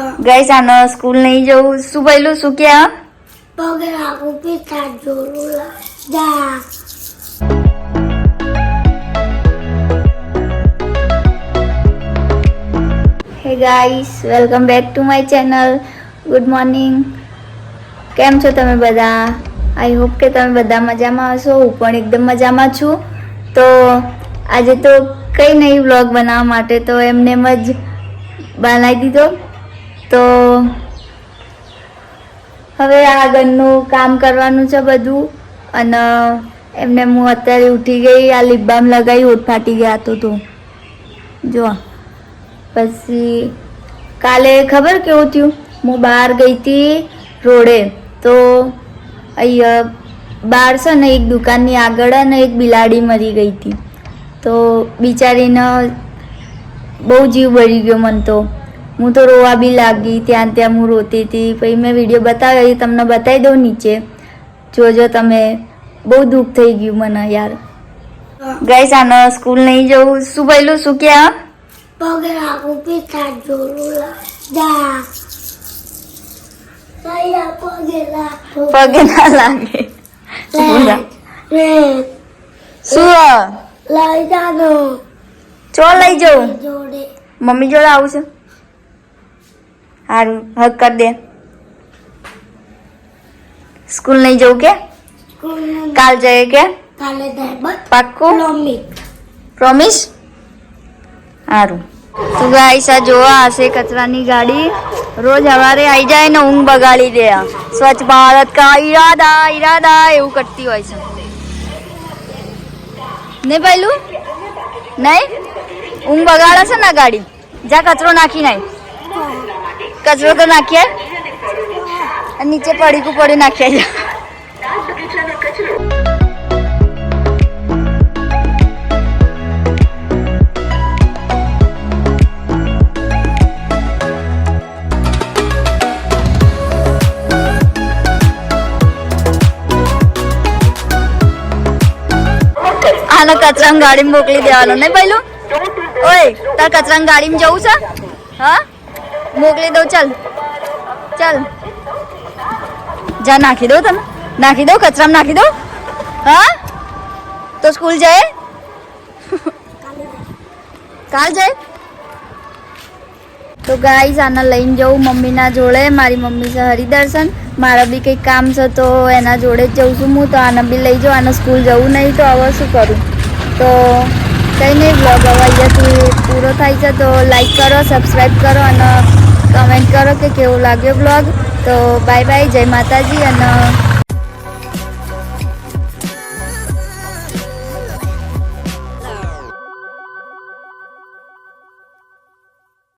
guys આનો school નહીં જવું શું બોલ્યું શું ક્યાં પગે આગુ પીઠા જોડું જા હે guys welcome back to my channel good morning કેમ છો તમે બધા આઈ હોપ કે તમે બધા મજામાં હશો હું પણ એકદમ મજામાં છું તો આજે તો કંઈ નહીં વ્લોગ બનાવવા માટે તો એમને જ બનાવી દીધો તો હવે આગળનું કામ કરવાનું છે બધું અને એમને હું અત્યારે ઉઠી ગઈ આ લિપ બામ લગાવી હોઠ ફાટી ગયા તો જો પછી કાલે ખબર કેવું થયું હું બહાર ગઈ હતી રોડે તો અહીંયા બહાર છે ને એક દુકાનની આગળ ને એક બિલાડી મરી ગઈ હતી તો બિચારીને બહુ જીવ બળી ગયો મને તો હું તો રોવા બી લાગી ત્યાં હું રોતી હતી પછી મેં વિડીયો બતાવ્યો એ તમને બતાવી દઉં નીચે જોજો તમે બહુ દુઃખ થઈ ગયું મને યાર ગાઈસ આનો સ્કૂલ નહીં જવું શું બોલ્યું શું ક્યાં પગે આગુ પીઠા જોડું જા પગે ના લાગે શું લઈ જાનો ચો લઈ જાઉં જોડે મમ્મી જોડે આવું છે સારું હક કર દે સ્કૂલ નહીં જવું કે કાલ જઈએ કે કાલે જાય પાક્કું મમ્મી પ્રોમિસ સારું તો ગાઈસ આ જોવા હશે કચરાની ગાડી રોજ સવારે આવી જાય ને ઊંઘ બગાડી દે સ્વચ્છ ભારત કા ઈરાદા ઈરાદા એવું કરતી હોય છે નહીં પેલું નહીં ઊંઘ બગાડે છે ને ગાડી જા કચરો નાખી નાખ કચરો તો નાખીએ નીચે પડીકું પડ્યું નાખ્યા છે આને કચરાની ગાડીમાં મોકલી દેવાનો નહીં પેલું ઓય તાર કચરાની ગાડીમાં જવું છે હા મોકલી દઉં ચાલ ચાલ જા નાખી દઉં તમે નાખી દઉં કચરામાં નાખી દઉં હા તો સ્કૂલ જાય કાલ જાય તો ગાઈસ આને લઈને જવું મમ્મીના જોડે મારી મમ્મી છે હરિદર્શન મારા બી કંઈક કામ છે તો એના જોડે જ જઉં છું હું તો આને બી લઈ જાઉં આને સ્કૂલ જવું નહીં તો હવે શું કરું તો કંઈ નહીં બ્લોગ હવે અહીંયાથી પૂરો થાય છે તો લાઈક કરો સબસ્ક્રાઈબ કરો અને કમેન્ટ કરો કે કેવો લાગ્યો બ્લોગ તો બાય બાય જય માતાજી અને